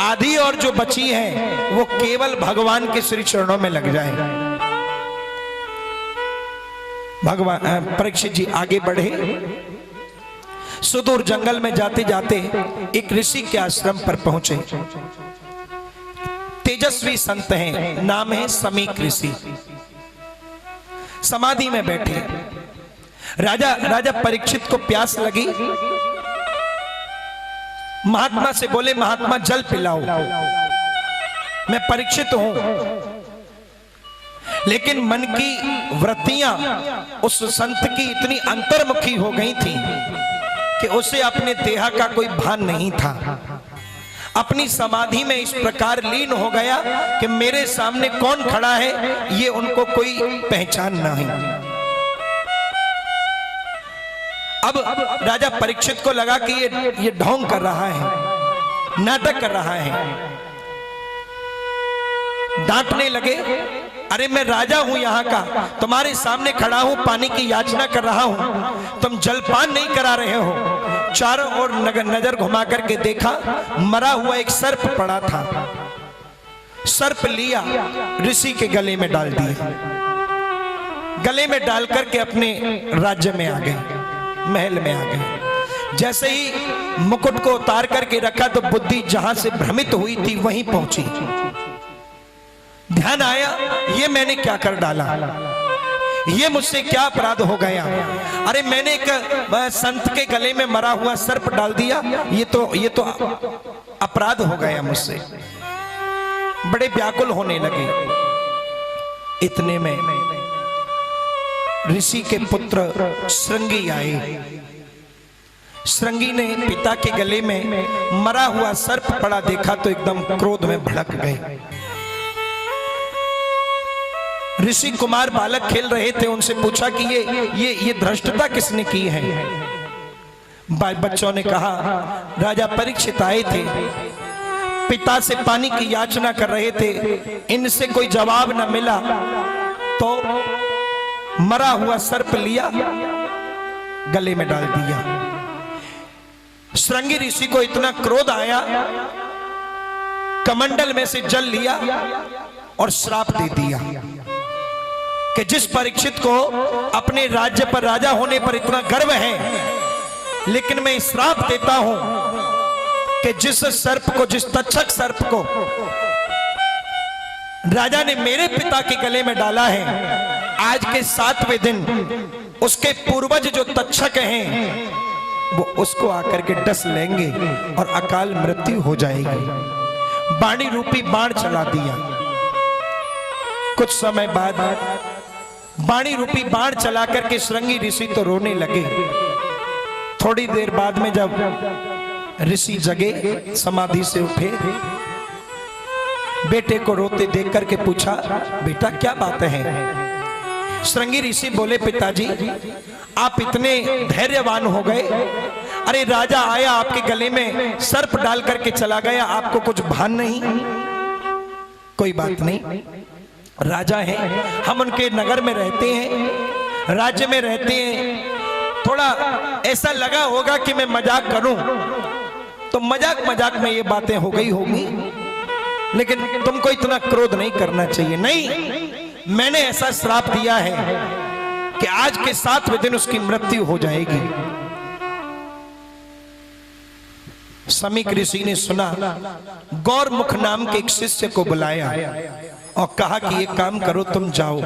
आधी और जो बची है वो केवल भगवान के श्री चरणों में लग जाए। भगवान परीक्षित जी आगे बढ़े। सुदूर जंगल में जाते जाते एक ऋषि के आश्रम पर पहुंचे। तेजस्वी संत हैं, नाम है समीक ऋषि। समाधि में बैठे। राजा परीक्षित को प्यास लगी। महात्मा से बोले, महात्मा जल पिलाओ। मैं परीक्षित हूं, लेकिन मन की वृत्तियां उस संत की इतनी अंतर्मुखी हो गई थी कि उसे अपने देह का कोई भान नहीं था। अपनी समाधि में इस प्रकार लीन हो गया कि मेरे सामने कौन खड़ा है ये उनको कोई पहचान नहीं। अब राजा परीक्षित को लगा कि ये ढोंग कर रहा है, नाटक कर रहा है। डांटने लगे, अरे मैं राजा हूं यहाँ का, तुम्हारे सामने खड़ा हूं, पानी की याचना कर रहा हूं, तुम जलपान नहीं करा रहे हो। चारों ओर नजर घुमा करके देखा, मरा हुआ एक सर्प पड़ा था। सर्प लिया, ऋषि के गले में डाल दिया। गले में डाल करके अपने राज्य में आ गए, महल में आ गए। जैसे ही मुकुट को उतार करके रखा तो बुद्धि जहां से भ्रमित हुई थी वहीं पहुंची। ध्यान आया, ये मैंने क्या कर डाला, ये मुझसे क्या अपराध हो गया। अरे मैंने एक संत के गले में मरा हुआ सर्प डाल दिया, ये तो अपराध हो गया मुझसे। बड़े व्याकुल होने लगे। इतने में ऋषि के पुत्र श्रृंगी आए। श्रृंगी ने पिता के गले में मरा हुआ सर्प पड़ा देखा तो एकदम क्रोध में भड़क गए। ऋषि कुमार बालक खेल रहे थे, उनसे पूछा कि ये धृष्टता किसने की है। बच्चों ने कहा, राजा परीक्षित आए थे, पिता से पानी की याचना कर रहे थे, इनसे कोई जवाब न मिला तो मरा हुआ सर्प लिया, गले में डाल दिया। श्रृंगी ऋषि को इतना क्रोध आया, कमंडल में से जल लिया और श्राप दे दिया कि जिस परीक्षित को अपने राज्य पर राजा होने पर इतना गर्व है, लेकिन मैं श्राप देता हूं कि जिस सर्प को, जिस तक्षक सर्प को राजा ने मेरे पिता के गले में डाला है, आज के 7वें दिन उसके पूर्वज जो तक्षक हैं वो उसको आकर के डस लेंगे और अकाल मृत्यु हो जाएगी। बाणी रूपी बाण चला दिया। कुछ समय बाद बाणी रूपी बाण चला करके श्रृंगी ऋषि तो रोने लगे। थोड़ी देर बाद में जब ऋषि जगे, समाधि से उठे, बेटे को रोते देख करके पूछा, बेटा क्या बात है। श्रृंगी ऋषि बोले, पिताजी आप इतने धैर्यवान हो गए, अरे राजा आया आपके गले में सर्प डाल करके चला गया, आपको कुछ भान नहीं। कोई बात नहीं, राजा हैं, हम उनके नगर में रहते हैं, राज्य में रहते हैं, थोड़ा ऐसा लगा होगा कि मैं मजाक करूं तो मजाक में ये बातें हो गई होगी, लेकिन तुमको इतना क्रोध नहीं करना चाहिए। नहीं, मैंने ऐसा श्राप दिया है कि आज के 7वें दिन उसकी मृत्यु हो जाएगी। समीक ऋषि ने सुना, गौरमुख नाम के एक शिष्य को बुलाया और कहा कि ये काम करो, तुम जाओ,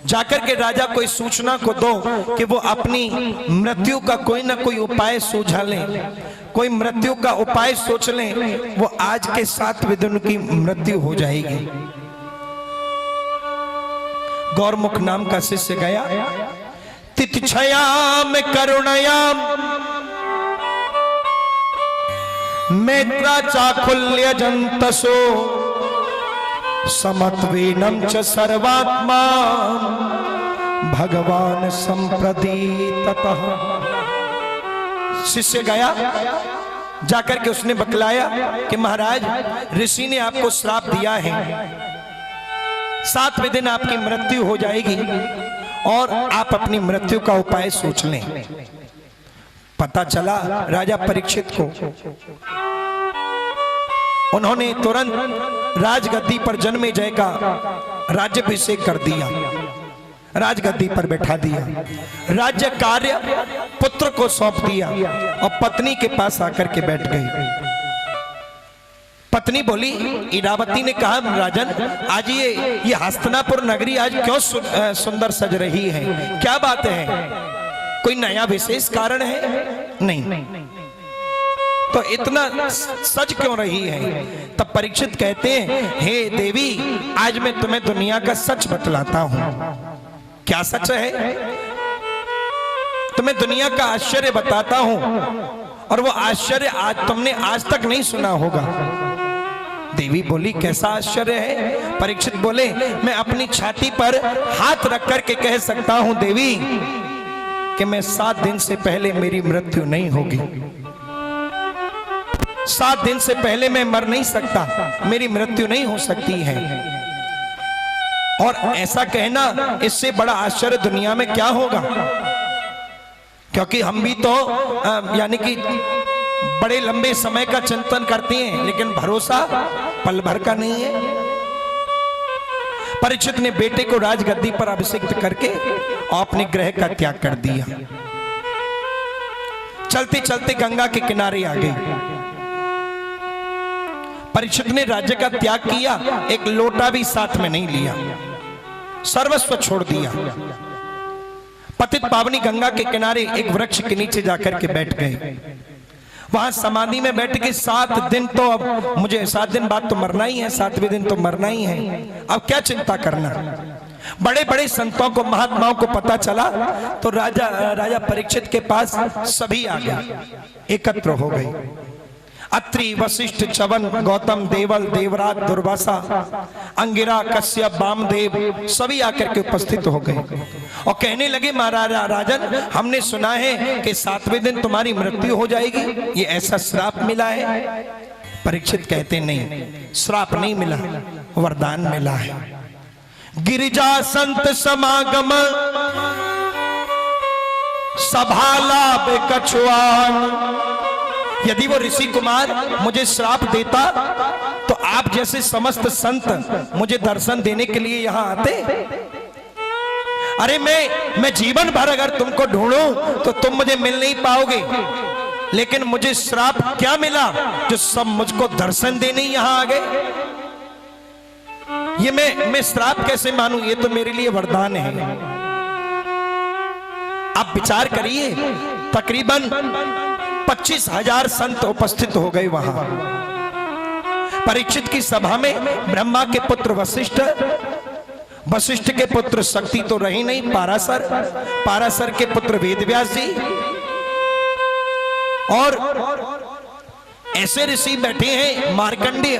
जाकर के राजा को इस सूचना को दो कि वो अपनी मृत्यु का कोई ना कोई उपाय सूझा लें, कोई मृत्यु का उपाय सोच लें, वो आज के 7वें दिन की मृत्यु हो जाएगी। गौरमुख नाम का शिष्य गया। तितिक्षयाम करुणयाम मैत्रा चाखुल्य जंतसो समत्वेनम च सर्वात्मा भगवान संप्रदीततः। शिष्य गया, जाकर के उसने बतलाया कि महाराज ऋषि ने आपको श्राप दिया है, 7वें दिन आपकी मृत्यु हो जाएगी और आप अपनी मृत्यु का उपाय सोच लें। पता चला राजा परीक्षित को उन्होंने तुरंत राजगद्दी पर जन्मेजय का राज्याभिषेक कर दिया, राजगद्दी पर बैठा दिया, राज्य कार्य पुत्र को सौंप दिया और पत्नी के पास आकर के बैठ गई। पत्नी बोली, इरावती ने कहा, राजन आज ये हस्तिनापुर नगरी आज क्यों सुंदर सज रही है, क्या बात है, कोई नया विशेष कारण है? नहीं। तो इतना सच क्यों रही है? तब परीक्षित कहते हैं, हे देवी, आज मैं तुम्हें दुनिया का सच बतलाता हूं। क्या सच है? तुम्हें दुनिया का आश्चर्य बताता हूं, और वो आश्चर्य आज तुमने आज तक नहीं सुना होगा। देवी बोली, कैसा आश्चर्य है? परीक्षित बोले, मैं अपनी छाती पर हाथ रख कर के कह सकता हूं देवी कि मैं 7 दिन से पहले मेरी मृत्यु नहीं होगी, 7 दिन से पहले मैं मर नहीं सकता, मेरी मृत्यु नहीं हो सकती है। और ऐसा कहना, इससे बड़ा आश्चर्य दुनिया में क्या होगा? क्योंकि हम भी तो यानी कि बड़े लंबे समय का चिंतन करते हैं, लेकिन भरोसा पल भर का नहीं है। परीक्षित ने बेटे को राजगद्दी पर अभिषिक्त करके और अपने ग्रह का त्याग कर दिया। चलते चलते गंगा के किनारे आ गए। परीक्षित ने राज्य का त्याग किया, एक लोटा भी साथ में नहीं लिया, सर्वस्व छोड़ दिया। पतित पावनी गंगा के किनारे एक वृक्ष के नीचे जाकर के बैठ गए। वहां समाधि में बैठ के 7 दिन, तो अब मुझे 7 दिन बाद तो मरना ही है, 7वें दिन तो मरना ही है, अब क्या चिंता करना। बड़े बड़े संतों को, महात्माओं को पता चला तो राजा परीक्षित के पास सभी आ गए, एकत्र हो गए। अत्रि, वशिष्ठ, चवन, गौतम, देवल, देवराज, दुर्वासा, अंगिरा, कश्यप, वामदेव सभी आकर के उपस्थित हो गए और कहने लगे, महाराजा राजन, हमने सुना है कि 7वें दिन तुम्हारी मृत्यु हो जाएगी, ये ऐसा श्राप मिला है? परीक्षित कहते, नहीं, श्राप नहीं मिला, वरदान मिला है। गिरिजा संत समागम सभा लाभ कछुआन। यदि वो ऋषि कुमार मुझे श्राप देता तो आप जैसे समस्त संत मुझे दर्शन देने के लिए यहां आते? अरे मैं जीवन भर अगर तुमको ढूंढूं तो तुम मुझे मिल नहीं पाओगे, लेकिन मुझे श्राप क्या मिला जो सब मुझको दर्शन देने यहां आ गए? ये मैं श्राप कैसे मानूं? ये तो मेरे लिए वरदान है। आप विचार करिए, तकरीबन 25,000 संत उपस्थित हो गए वहां। परीक्षित की सभा में ब्रह्मा के पुत्र वशिष्ठ, वशिष्ठ के पुत्र शक्ति तो रही नहीं, पाराशर, पाराशर के पुत्र वेदव्यास जी, और ऐसे ऋषि बैठे हैं मार्कंडेय,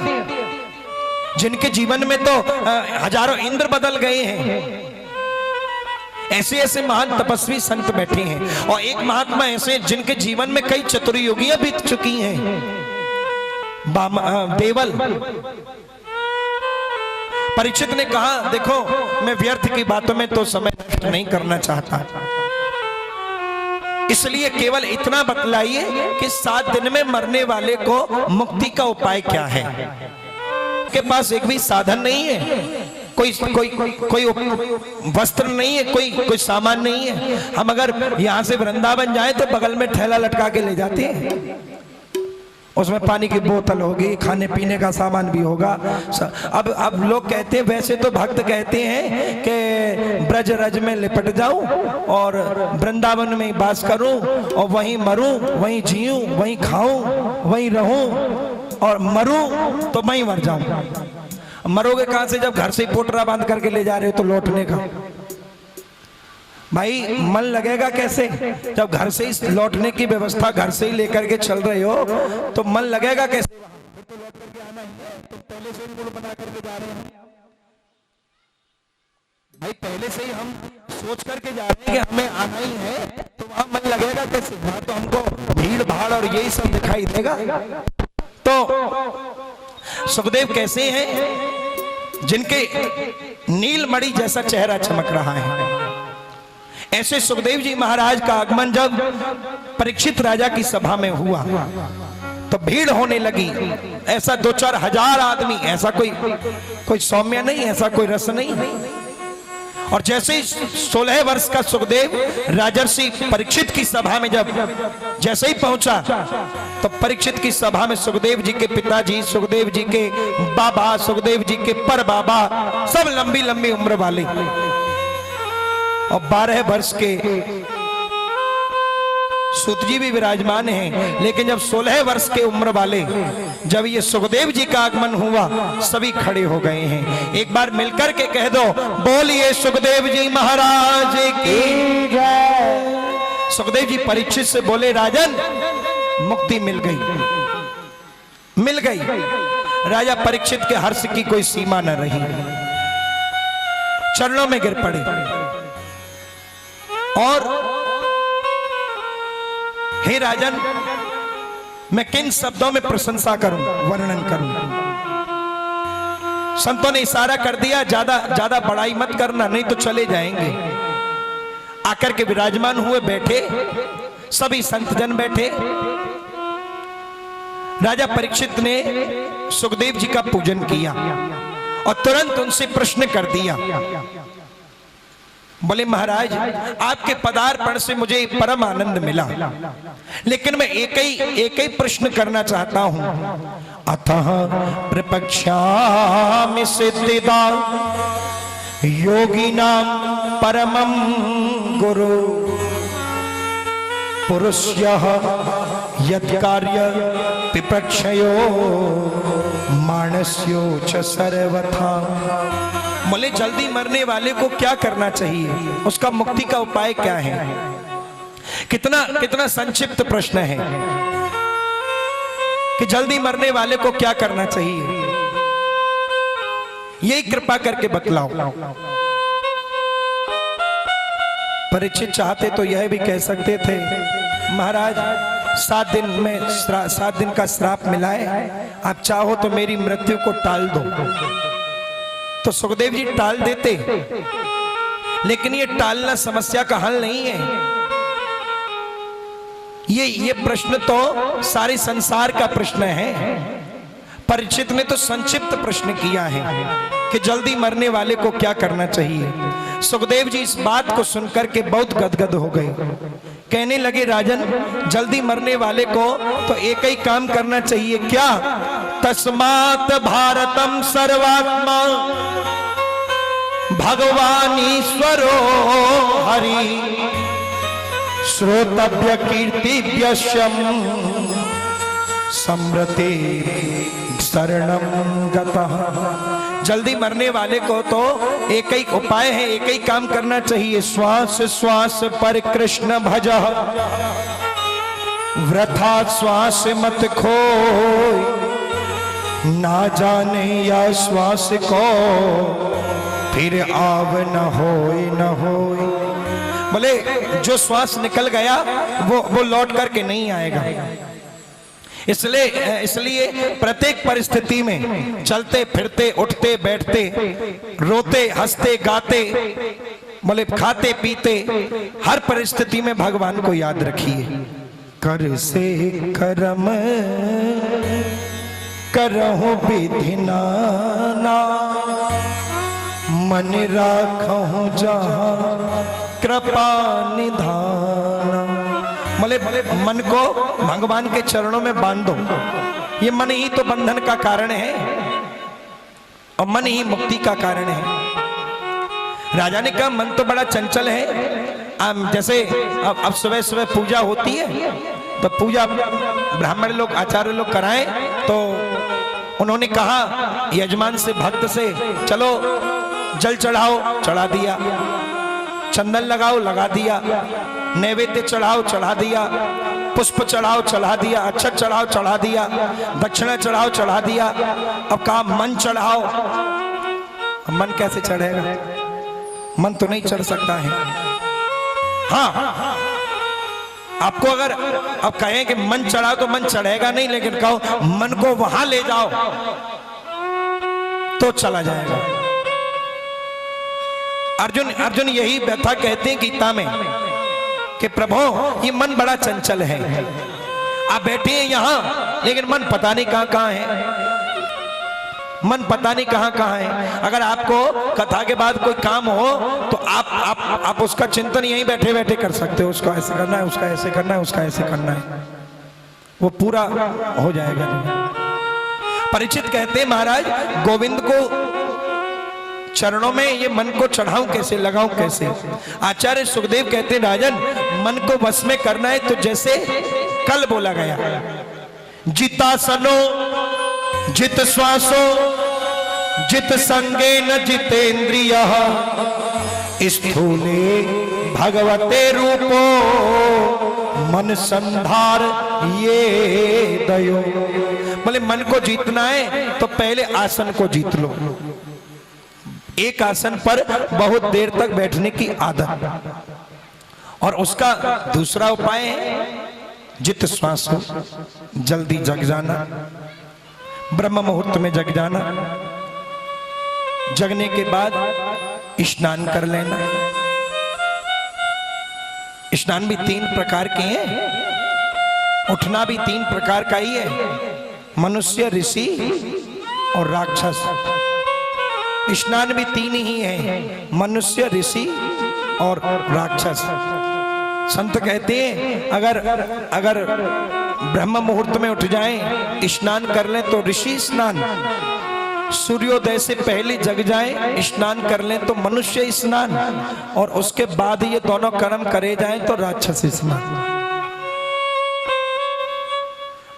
जिनके जीवन में तो हजारों इंद्र बदल गए हैं। ऐसे ऐसे महान तपस्वी संत बैठे हैं, और एक महात्मा ऐसे जिनके जीवन में कई चतुर्युगियां बीत चुकी हैं, देवल। परीक्षित ने कहा, देखो मैं व्यर्थ की बातों में तो समय नष्ट नहीं करना चाहता, इसलिए केवल इतना बतलाइए कि 7 दिन में मरने वाले को मुक्ति का उपाय क्या है। के पास एक भी साधन नहीं है, कोई वस्त्र नहीं है, कोई सामान नहीं है। हम अगर यहाँ से वृंदावन जाएं तो बगल में ठेला लटका के ले जाते हैं, उसमें पानी की बोतल होगी, खाने पीने का सामान भी होगा। अब लोग कहते हैं, वैसे तो भक्त कहते हैं कि ब्रज रज में लिपट जाऊं और वृंदावन में वास करूं और वहीं मरूं, वहीं जीऊं, वहीं खाऊं, वहीं रहूं, और मरूं तो वहीं मर जाऊं। मरोगे कहां से जब घर से ही पोटरा बांध करके ले जा रहे हो तो लौटने का? भाई मन लगेगा कैसे जब घर से ही लौटने की व्यवस्था घर से ही लेकर के चल रहे हो, तो मन लगेगा कैसे? तो लौट करके आना है, तो पहले से मूड बना करके जा रहे हैं भाई, पहले से ही हम सोच करके जा रहे हैं कि हमें आना ही है, तो वहां मन लगेगा कैसे? वहां तो हमको भीड़ भाड़ और यही सब दिखाई देगा। तो सुखदेव कैसे हैं? जिनके नीलमणि जैसा चेहरा चमक रहा है। ऐसे सुखदेव जी महाराज का आगमन जब परीक्षित राजा की सभा में हुआ तो भीड़ होने लगी। ऐसा 2-4 हजार आदमी, ऐसा कोई सौम्य नहीं, ऐसा कोई रस नहीं। और जैसे ही 16 वर्ष का सुखदेव राजर्षि परीक्षित की सभा में जैसे ही पहुंचा, तो परीक्षित की सभा में सुखदेव जी के पिताजी, सुखदेव जी के बाबा, सुखदेव जी के पर बाबा, सब लंबी लंबी उम्र वाले, और 12 वर्ष के सूत जी भी विराजमान हैं। लेकिन जब 16 वर्ष के उम्र वाले, जब ये सुखदेव जी का आगमन हुआ, सभी खड़े हो गए हैं। एक बार मिलकर के कह दो, बोलिए सुखदेव जी महाराज की जय। सुखदेव जी परीक्षित से बोले, राजन मुक्ति मिल गई, मिल गई। राजा परीक्षित के हर्ष की कोई सीमा न रही, चरणों में गिर पड़े और हे राजन, मैं किन शब्दों में प्रशंसा करूं, वर्णन करूं। संतों ने इशारा कर दिया, ज्यादा बड़ाई मत करना, नहीं तो चले जाएंगे। आकर के विराजमान हुए, बैठे, सभी संतजन बैठे। राजा परीक्षित ने सुखदेव जी का पूजन किया और तुरंत उनसे प्रश्न कर दिया। बोले, महाराज आपके पदार्पण से मुझे परम आनंद मिला, लेकिन मैं एक ही प्रश्न करना चाहता हूं। अतः प्रपक्षामि सिद्धिदा योगिनां परमं गुरु पुरुष्यः यत्कार्य पिपक्षयो मानस्यो च सर्वथा। बोले, जल्दी मरने वाले को क्या करना चाहिए, उसका मुक्ति का उपाय क्या है? कितना संक्षिप्त प्रश्न है कि जल्दी मरने वाले को क्या करना चाहिए, यही कृपा करके बतलाओ। परीक्षित चाहते तो यह भी कह सकते थे, महाराज 7 दिन का श्राप मिला है, आप चाहो तो मेरी मृत्यु को टाल दो। तो सुखदेव जी टाल देते, लेकिन ये टालना समस्या का हल नहीं है। ये प्रश्न तो सारे संसार का प्रश्न है। परीक्षित ने तो संक्षिप्त प्रश्न किया है कि जल्दी मरने वाले को क्या करना चाहिए। सुखदेव जी इस बात को सुनकर के बहुत गदगद हो गए। कहने लगे, राजन जल्दी मरने वाले को तो एक ही काम करना चाहिए। क्या? तस्मात् भारतम सर्वात्मा भगवान ईश्वरो हरि श्रोतव्य कीर्तिव्यश्यम समृते शरणम गतः। जल्दी मरने वाले को तो एक ही उपाय है, एक ही काम करना चाहिए। श्वास श्वास पर कृष्ण भजः वृथा श्वास मत खोय, ना जाने या श्वास को फिर आव न होय। बोले, जो श्वास निकल गया वो लौट करके नहीं आएगा। इसलिए प्रत्येक परिस्थिति में चलते फिरते, उठते बैठते, रोते हंसते गाते, बोले खाते पीते, हर परिस्थिति में भगवान को याद रखिए। कर से कर्म करहु विधि नाना, मन राखहु जहाँ कृपा निधाना। बोले मन को भगवान के चरणों में बांध दो। ये मन ही तो बंधन का कारण है और मन ही मुक्ति का कारण है। राजा ने कहा, मन तो बड़ा चंचल है। जैसे अब सुबह सुबह पूजा होती है, तो पूजा ब्राह्मण लोग, आचार्य लोग कराएं, तो उन्होंने कहा यजमान से, भक्त से, चलो जल चढ़ाओ, चढ़ा दिया, चंदन लगाओ, लगा दिया, नैवेद्य चढ़ाओ, चढ़ा दिया, पुष्प चढ़ाओ, चढ़ा दिया, अक्षत चढ़ाओ, चढ़ा दिया, दक्षिणा चढ़ाओ, चढ़ा दिया। अब कहा मन चढ़ाओ। मन कैसे चढ़ेगा? मन तो नहीं चढ़ सकता है। हाँ, आपको अगर अब कहें कि मन चढ़ाओ तो मन चढ़ेगा नहीं, लेकिन कहो मन को वहां ले जाओ तो चला जाएगा। अर्जुन यही व्यथा कहते हैं गीता में कि प्रभु ये मन बड़ा चंचल है, आप बैठे हैं यहाँ, लेकिन मन पता नहीं कहाँ कहाँ है, मन पता नहीं कहाँ कहाँ है। अगर आपको कथा के बाद कोई काम हो तो आप उसका चिंतन यहीं बैठे बैठे कर सकते हो। उसका ऐसे करना है, उसका ऐसे करना है, उसका ऐसे करना है, वो पूरा हो जाएगा। परीक्षित कहते हैं महाराज गोविंद को चरणों में ये मन को चढ़ाऊं कैसे, लगाऊं कैसे। आचार्य सुखदेव कहते हैं राजन मन को वश में करना है तो जैसे कल बोला गया, जितासनो जित श्वासो जित संगे न जितेन्द्रिय स्थूले भगवते रूपो मन संधार ये दयो। बोले मन को जीतना है तो पहले आसन को जीत लो। एक आसन पर बहुत देर तक बैठने की आदत, और उसका दूसरा उपाय है जित श्वास हो, जल्दी जग जाना, ब्रह्म मुहूर्त में जग जाना। जगने के बाद स्नान कर लेना। स्नान भी 3 प्रकार के हैं, उठना भी 3 प्रकार का ही है, मनुष्य, ऋषि और राक्षस। स्नान भी 3 ही है, मनुष्य, ऋषि और राक्षस। संत कहते हैं अगर ब्रह्म मुहूर्त में उठ जाएं, स्नान कर लें तो ऋषि स्नान, सूर्योदय से पहले जग जाएं, स्नान कर लें तो मनुष्य स्नान, और उसके बाद ये दोनों कर्म करे जाएं तो राक्षस स्नान।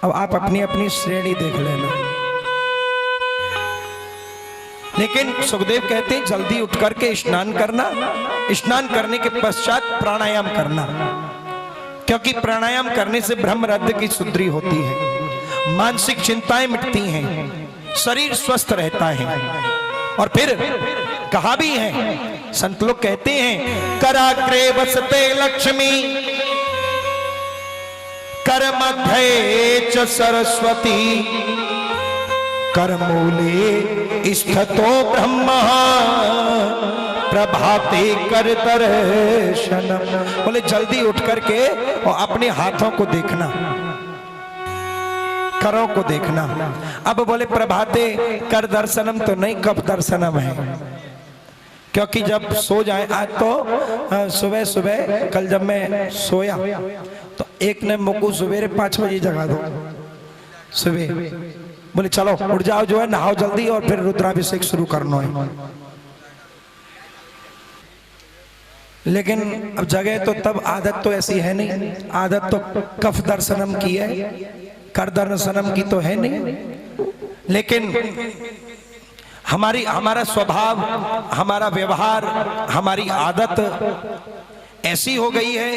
अब आप अपनी अपनी श्रेणी देख लेना। लेकिन सुखदेव कहते हैं जल्दी उठ करके स्नान करना, स्नान करने के पश्चात प्राणायाम करना, क्योंकि प्राणायाम करने से ब्रह्मरंध्र की शुद्धि होती है, मानसिक चिंताएं मिटती हैं, शरीर स्वस्थ रहता है। और फिर कहा भी है, संत लोग कहते हैं कराग्रे वसते लक्ष्मी कर मध्य च सरस्वती करमूले स्थितो ब्रह्मा प्रभाते कर दर्शनम। बोले जल्दी उठ करके और अपने हाथों को देखना, करों को देखना। अब बोले प्रभाते कर दर्शनम तो नहीं, कब दर्शनम है, क्योंकि जब सो जाए। आज तो सुबह सुबह कल जब मैं सोया तो एक ने मुझको सवेरे 5 बजे जगा दो सुबह, बोले चलो उठ जाओ, जो है नहाओ जल्दी और फिर रुद्राभिषेक शुरू करना है। लेकिन अब जगह तो तब आदत तो ऐसी है नहीं, आदत तो कफ दर्शनम की है, कर दर्शनम की तो है नहीं। लेकिन हमारा स्वभाव, हमारा व्यवहार, हमारी आदत ऐसी हो गई है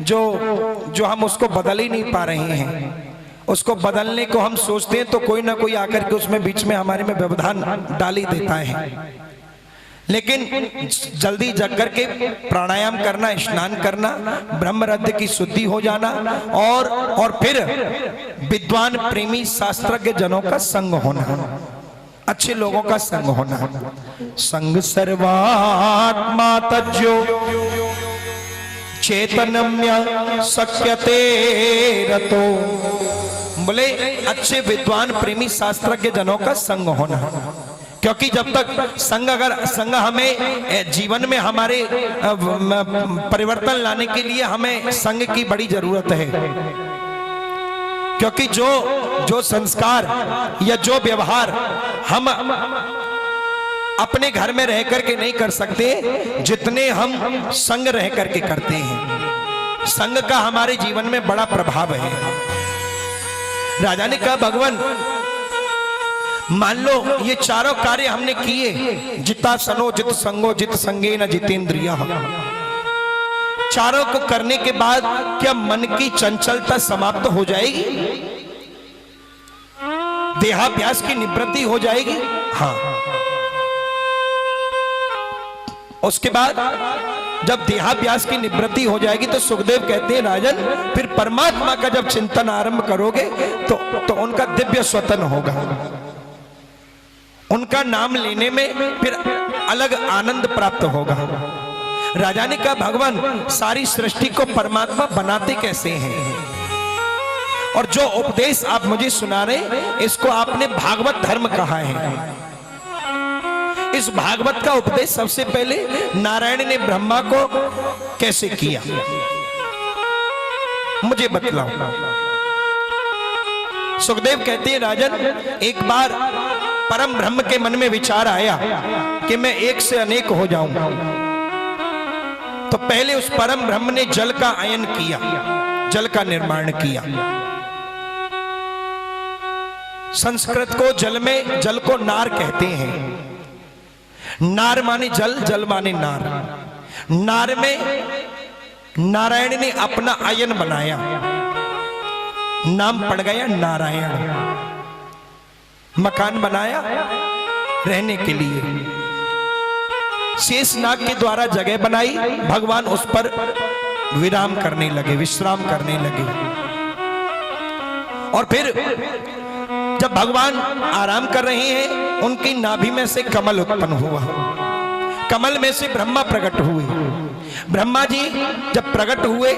जो हम उसको बदल ही नहीं पा रहे हैं। उसको बदलने को हम सोचते हैं तो कोई ना कोई आकर के उसमें बीच में हमारे में व्यवधान डाल ही देता है। लेकिन जल्दी जग करके प्राणायाम करना, स्नान करना, ब्रह्मरंध्र की शुद्धि हो जाना, और फिर विद्वान प्रेमी शास्त्रज्ञ जनों का संग होना, अच्छे लोगों का संग होना। संग सर्वात्मा तज्जो चैतन्य शक्यते रतो। बोले अच्छे विद्वान प्रेमी शास्त्रज्ञ जनों का संग होना, क्योंकि जब तक संग हमें जीवन में हमारे परिवर्तन लाने के लिए हमें संग की बड़ी जरूरत है। क्योंकि जो संस्कार या जो व्यवहार हम अपने घर में रह करके नहीं कर सकते, जितने हम संग रह करके करते हैं, संग का हमारे जीवन में बड़ा प्रभाव है। राजा ने कहा भगवान मान लो ये चारों कार्य हमने किए, जिता सनो जित संगो जित संगे न जितेंद्रिय, चारों को करने के बाद क्या मन की चंचलता समाप्त हो जाएगी, देहाभ्यास की निवृत्ति हो जाएगी? हाँ। उसके बाद जब देहाभ्यास की निवृत्ति हो जाएगी तो सुखदेव कहते हैं राजन फिर परमात्मा का जब चिंतन आरंभ करोगे तो उनका दिव्य स्वतन होगा, उनका नाम लेने में फिर अलग आनंद प्राप्त होगा। राजा ने कहा भगवान सारी सृष्टि को परमात्मा बनाते कैसे हैं? और जो उपदेश आप मुझे सुना रहे, इसको आपने भागवत धर्म कहा है। इस भागवत का उपदेश सबसे पहले नारायण ने ब्रह्मा को कैसे किया, मुझे बतलाओ। सुखदेव कहते हैं, राजन, एक बार परम ब्रह्म के मन में विचार आया कि मैं एक से अनेक हो जाऊंगा। तो पहले उस परम ब्रह्म ने जल का आयन किया, जल का निर्माण किया। संस्कृत को जल में, जल को नार कहते हैं। नार माने जल, जल माने नार। नार में नारायण ने अपना आयन बनाया, नाम पड़ गया नारायण। मकान बनाया रहने के लिए, शेषनाग के द्वारा जगह बनाई, भगवान उस पर विराम करने लगे, विश्राम करने लगे। और फिर जब भगवान आराम कर रहे हैं, उनकी नाभि में से कमल उत्पन्न हुआ, कमल में से ब्रह्मा प्रकट हुए। ब्रह्मा जी जब प्रकट हुए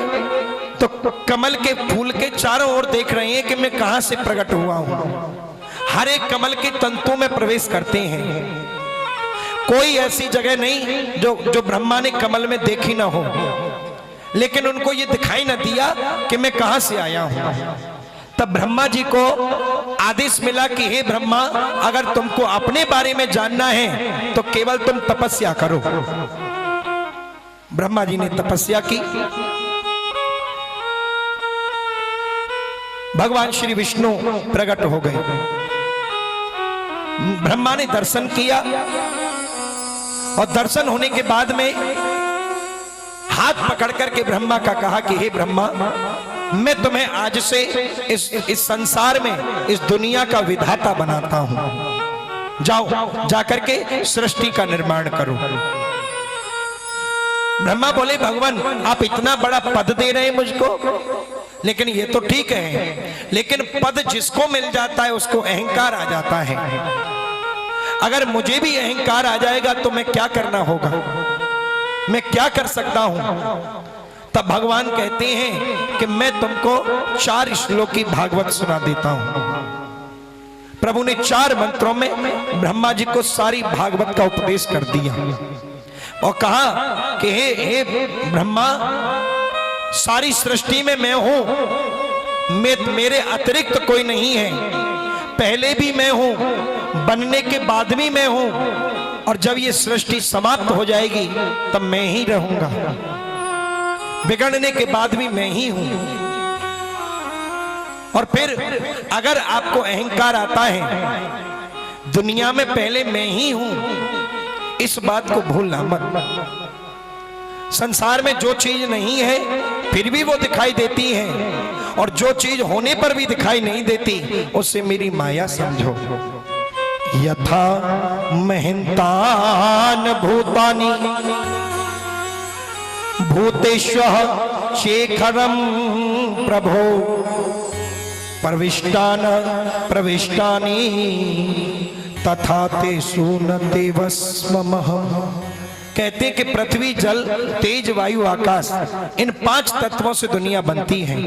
तो कमल के फूल के चारों ओर देख रहे हैं कि मैं कहां से प्रकट हुआ हूं। हर एक कमल के तंतु में प्रवेश करते हैं, कोई ऐसी जगह नहीं जो ब्रह्मा ने कमल में देखी ना हो, लेकिन उनको ये दिखाई ना दिया कि मैं कहां से आया हूं। तब ब्रह्मा जी को आदेश मिला कि हे ब्रह्मा, अगर तुमको अपने बारे में जानना है तो केवल तुम तपस्या करो। ब्रह्मा जी ने तपस्या की। भगवान श्री विष्णु प्रकट हो गए। ब्रह्मा ने दर्शन किया और दर्शन होने के बाद में हाथ पकड़ करके ब्रह्मा का कहा कि हे ब्रह्मा, मैं तुम्हें आज से इस संसार में, इस दुनिया का विधाता बनाता हूं। जाओ, जाकर के सृष्टि का निर्माण करो। ब्रह्मा बोले, भगवान आप इतना बड़ा पद दे रहे हैं मुझको, लेकिन ये तो ठीक है, लेकिन पद जिसको मिल जाता है उसको अहंकार आ जाता है। अगर मुझे भी अहंकार आ जाएगा तो मैं क्या करना होगा, मैं क्या कर सकता हूं। तब भगवान कहते हैं कि मैं तुमको 4 श्लोक की भागवत सुना देता हूं। प्रभु ने 4 मंत्रों में ब्रह्मा जी को सारी भागवत का उपदेश कर दिया और कहा कि हे ब्रह्मा, सारी सृष्टि में मैं हूं, मेरे अतिरिक्त कोई नहीं है। पहले भी मैं हूं, बनने के बाद भी मैं हूं, और जब ये सृष्टि समाप्त हो जाएगी तब मैं ही रहूंगा। बिगड़ने के बाद भी मैं ही हूं। और फिर अगर आपको अहंकार आता है, दुनिया में पहले मैं ही हूं, इस बात को भूलना मत। संसार में जो चीज नहीं है फिर भी वो दिखाई देती है, और जो चीज होने पर भी दिखाई नहीं देती उससे मेरी माया समझो। यथा महंतान भूतानि भूतेष्वः शेखरम प्रभो प्रविष्टानि तथा ते सूनते वस्ममः। कहते कि पृथ्वी, जल, तेज, वायु, आकाश, इन 5 तत्वों से दुनिया बनती है।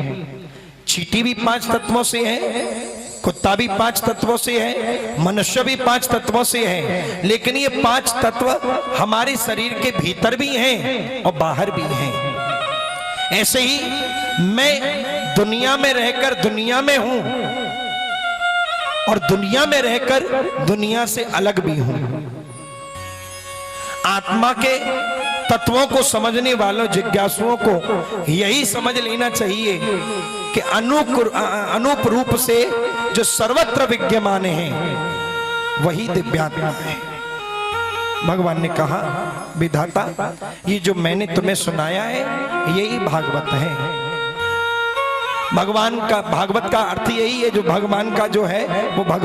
चींटी भी 5 तत्वों से है, कुत्ता भी 5 तत्वों से है, मनुष्य भी 5 तत्वों से है। लेकिन ये 5 तत्व हमारे शरीर के भीतर भी हैं और बाहर भी हैं। ऐसे ही मैं दुनिया में रहकर दुनिया में हूं, और दुनिया में रहकर दुनिया से अलग भी हूं। आत्मा के तत्वों को समझने वालों जिज्ञासुओं को यही समझ लेना चाहिए कि अनूप रूप से जो सर्वत्र विद्यमान है वही दिव्यात्मा है। भगवान ने कहा, विधाता, ये जो मैंने तुम्हें सुनाया है यही भागवत है। भगवान का, भागवत का अर्थ यही है, जो भगवान का जो है वो भगवान